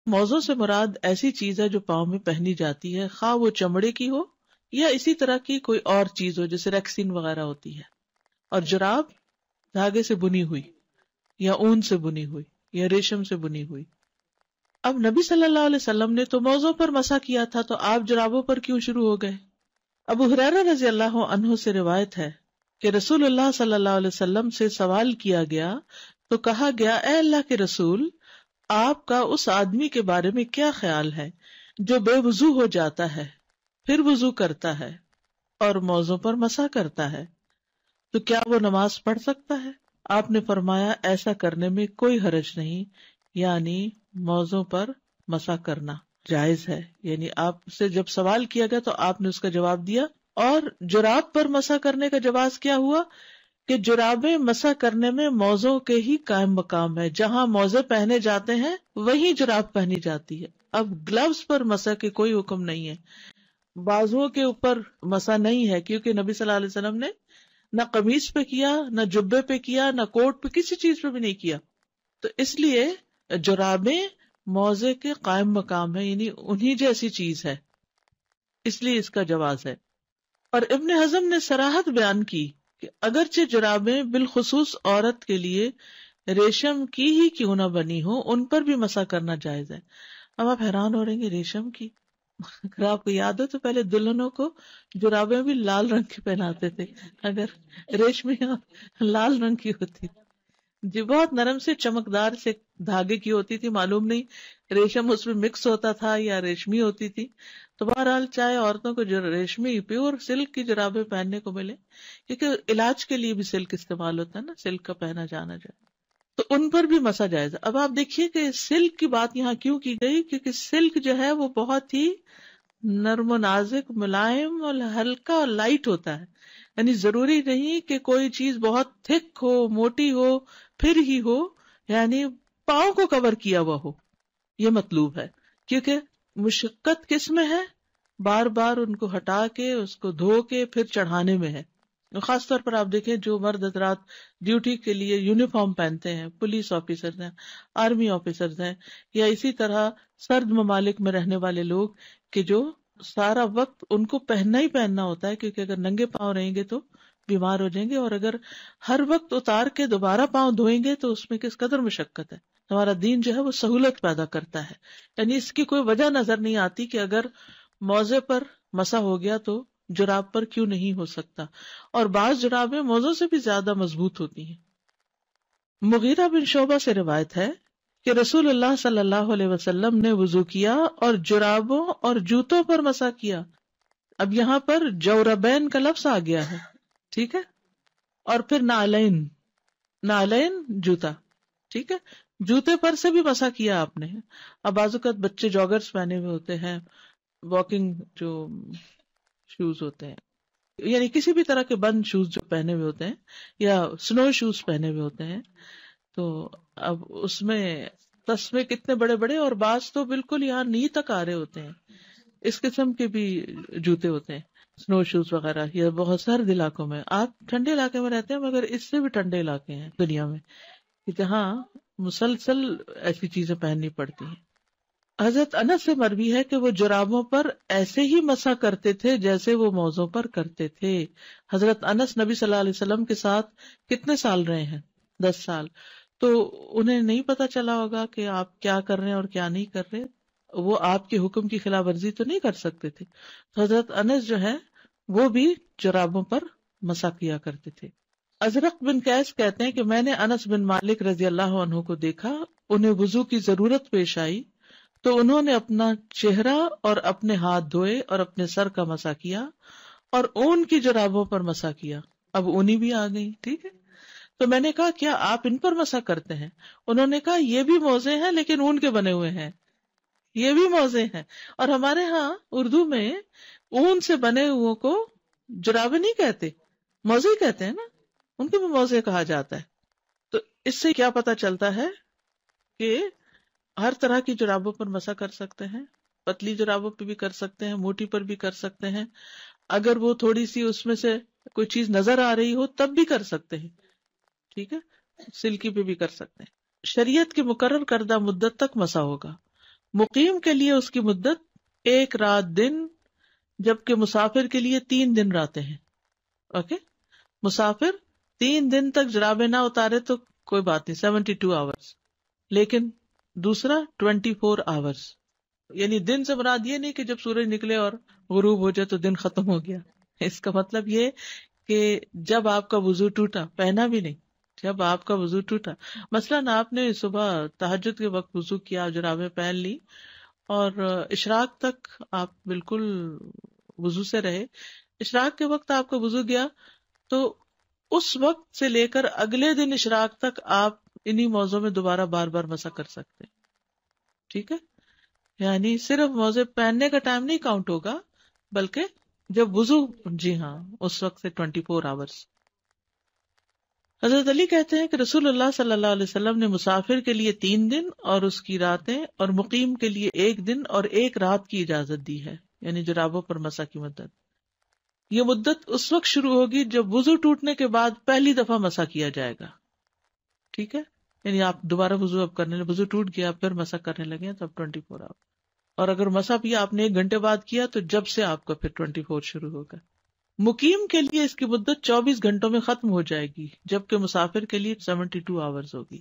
موزوں سے مراد ایسی چیز ہے جو پاؤں میں پہنی جاتی ہے، خواہ وہ چمڑے کی ہو یا اسی طرح کی کوئی اور چیز ہو جیسے ریکسین وغیرہ ہوتی ہے. اور جراب دھاگے سے بنی ہوئی یا اون سے بنی ہوئی یا ریشم سے بنی ہوئی. اب نبی صلی اللہ علیہ وسلم نے تو موزوں پر مسح کیا تھا، تو آپ جرابوں پر کیوں شروع ہو گئے؟ ابو ہریرہ رضی اللہ عنہ سے روایت ہے کہ رسول اللہ صلی اللہ علیہ وسلم سے سوال کیا گیا تو کہا گیا، اے اللہ کے رسول، آپ کا اس آدمی کے بارے میں کیا خیال ہے جو بے وضو ہو جاتا ہے پھر وضو کرتا ہے اور موزوں پر مسح کرتا ہے، تو کیا وہ نماز پڑھ سکتا ہے؟ آپ نے فرمایا، ایسا کرنے میں کوئی حرج نہیں، یعنی موزوں پر مسح کرنا جائز ہے. یعنی آپ سے جب سوال کیا گیا تو آپ نے اس کا جواب دیا. اور جراب پر مسح کرنے کا جواز کیا ہوا کہ جرابیں مسح کرنے میں موزوں کے ہی قائم مقام ہے، جہاں موزے پہنے جاتے ہیں وہیں جراب پہنی جاتی ہے. اب گلوز پر مسح کے کوئی حکم نہیں ہے، بازوؤں کے اوپر مسح نہیں ہے، کیونکہ نبی صلی اللہ علیہ وسلم نے نہ قمیص پہ کیا، نہ جبے پہ کیا، نہ کوٹ پہ، کسی چیز پہ بھی نہیں کیا. تو اس لیے جرابیں موزے کے قائم مقام ہے، یعنی انہی جیسی چیز ہے، اس لیے اس کا جواز ہے. اور ابن حزم نے صراحت بیان کی کہ اگرچہ جرابیں بالخصوص عورت کے لیے ریشم کی ہی کیوں نہ بنی ہو، ان پر بھی مسح کرنا جائز ہے. اب آپ حیران ہو رہے ہیں کہ ریشم کی، اگر آپ کو یاد ہو تو پہلے دلہنوں کو جرابیں بھی لال رنگ کی پہناتے تھے، اگر ریشمی لال رنگ کی ہوتی جی، بہت نرم سے چمکدار سے دھاگے کی ہوتی تھی، معلوم نہیں ریشم اس میں مکس ہوتا تھا یا ریشمی ہوتی تھی. تو بہرحال چاہے عورتوں کو جو ریشمی پیور سلک کی جرابیں پہننے کو ملے، کیونکہ علاج کے لیے بھی سلک استعمال ہوتا ہے نا، سلک کا پہنا جانا جائے، تو ان پر بھی مسا جائز. اب آپ دیکھیے کہ سلک کی بات یہاں کیوں کی گئی، کیونکہ سلک جو ہے وہ بہت ہی نرم و نازک، ملائم اور ہلکا اور لائٹ ہوتا ہے. یعنی ضروری نہیں کہ کوئی چیز بہت تھک ہو، موٹی ہو، پھر ہی ہو، یعنی پاؤں کو کور کیا ہوا ہو، یہ مطلوب ہے. کیونکہ مشقت کس میں ہے؟ بار بار ان کو ہٹا کے، اس کو دھو کے پھر چڑھانے میں ہے. خاص طور پر آپ دیکھیں جو مرد حضرات ڈیوٹی کے لیے یونیفارم پہنتے ہیں، پولیس آفیسرز ہیں، آرمی آفیسرز ہیں، یا اسی طرح سرد ممالک میں رہنے والے لوگ کہ جو سارا وقت ان کو پہننا ہی پہننا ہوتا ہے، کیونکہ اگر ننگے پاؤں رہیں گے تو بیمار ہو جائیں گے، اور اگر ہر وقت اتار کے دوبارہ پاؤں دھوئیں گے تو اس میں کس قدر مشقت ہے. ہمارا دین جو ہے وہ سہولت پیدا کرتا ہے، یعنی اس کی کوئی وجہ نظر نہیں آتی کہ اگر موزے پر مسا ہو گیا تو جراب پر کیوں نہیں ہو سکتا. اور بعض جرابیں موزوں سے بھی زیادہ مضبوط ہوتی ہیں. مغیرہ بن شعبہ سے روایت ہے کہ رسول اللہ صلی اللہ علیہ وسلم نے وضو کیا اور جرابوں اور جوتوں پر مسا کیا. اب یہاں پر جوربین کا لفظ آ گیا ہے، ٹھیک ہے، اور پھر نعلین، نعلین جوتا، ٹھیک ہے، جوتے پر سے بھی مسا کیا آپ نے. اب بعض اوقات بچے جاگرز پہنے ہوئے ہوتے ہیں، واکنگ جو شوز ہوتے ہیں، یعنی کسی بھی طرح کے بند شوز جو پہنے ہوئے ہوتے ہیں، یا سنو شوز پہنے ہوئے ہوتے ہیں، تو اب اس میں تسمے کتنے بڑے بڑے، اور بعض تو بالکل یہاں نی تک آ رہے ہوتے ہیں. اس قسم کے بھی جوتے ہوتے ہیں، سنو شوز وغیرہ. یہ بہت سرد علاقوں میں، آپ ٹھنڈے علاقے میں رہتے ہیں مگر اس سے بھی ٹھنڈے علاقے ہیں دنیا میں جہاں مسلسل ایسی چیزیں پہننی پڑتی ہیں. حضرت انس سے مروی ہے کہ وہ جرابوں پر ایسے ہی مسح کرتے تھے جیسے وہ موزوں پر کرتے تھے. حضرت انس نبی صلی اللہ علیہ وسلم کے ساتھ کتنے سال رہے ہیں؟ 10 سال. تو انہیں نہیں پتا چلا ہوگا کہ آپ کیا کر رہے ہیں اور کیا نہیں کر رہے، وہ آپ کے حکم کی خلاف ورزی تو نہیں کر سکتے تھے. تو حضرت انس جو ہے وہ بھی جرابوں پر مسح کیا کرتے تھے. ازرق بن قیس کہتے ہیں کہ میں نے انس بن مالک رضی اللہ عنہ کو دیکھا، انہیں وضو کی ضرورت پیش آئی تو انہوں نے اپنا چہرہ اور اپنے ہاتھ دھوئے اور اپنے سر کا مسح کیا اور اون کی جرابوں پر مسح کیا. اب اونی بھی آ گئی، ٹھیک ہے. تو میں نے کہا کیا آپ ان پر مسح کرتے ہیں؟ انہوں نے کہا یہ بھی موزے ہیں لیکن اون کے بنے ہوئے ہیں، یہ بھی موزے ہیں. اور ہمارے ہاں اردو میں اون سے بنے ہوئے کو جرابیں نہیں کہتے، موزے ہی کہتے ہیں نا، ان کو بھی موزے کہا جاتا ہے. تو اس سے کیا پتا چلتا ہے کہ ہر طرح کی جرابوں پر مسح کر سکتے ہیں، پتلی جرابوں پہ بھی کر سکتے ہیں، موٹی پر بھی کر سکتے ہیں، اگر وہ تھوڑی سی اس میں سے کوئی چیز نظر آ رہی ہو تب بھی کر سکتے ہیں، ٹھیک ہے، سلکی پہ بھی کر سکتے ہیں. شریعت کی مقرر کردہ مدت تک مسح ہوگا. مقیم کے لیے اس کی مدت 1 رات دن، جبکہ مسافر کے لیے 3 دن راتیں ہیں. اوکے، مسافر 3 دن تک جرابیں نہ اتارے تو کوئی بات نہیں، 72 آورس. لیکن دوسرا 24 آورس، یعنی دن سے مراد یہ نہیں کہ جب سورج نکلے اور غروب ہو جائے تو دن ختم ہو گیا. اس کا مطلب یہ کہ جب آپ کا وضو ٹوٹا، پہنا بھی نہیں، جب آپ کا وضو ٹوٹا، مثلاً آپ نے صبح تہجد کے وقت وضو کیا، جرابیں پہن لی اور اشراق تک آپ بالکل وضو سے رہے، اشراق کے وقت آپ کا وضو گیا، تو اس وقت سے لے کر اگلے دن اشراق تک آپ انہی موضوع میں دوبارہ بار بار مسح کر سکتے ہیں. ٹھیک ہے، یعنی صرف موزے پہننے کا ٹائم نہیں کاؤنٹ ہوگا، بلکہ جب وضو، جی ہاں، اس وقت سے 24 آورس. حضرت علی کہتے ہیں کہ رسول اللہ صلی اللہ علیہ وسلم نے مسافر کے لیے 3 دن اور اس کی راتیں اور مقیم کے لیے 1 دن اور 1 رات کی اجازت دی ہے، یعنی جرابوں پر مسح کی مدت. یہ مدت اس وقت شروع ہوگی جب وضو ٹوٹنے کے بعد پہلی دفعہ مسح کیا جائے گا. ٹھیک ہے، یعنی آپ دوبارہ وضو اب کرنے لگے، وضو ٹوٹ گیا پھر مسح کرنے لگے تب 24 آور. اور اگر مسح بھی آپ نے 1 گھنٹے بعد کیا تو جب سے آپ کا پھر 24 شروع ہوگا. مقیم کے لیے اس کی مدت 24 گھنٹوں میں ختم ہو جائے گی، جبکہ مسافر کے لیے 72 آورز ہوگی.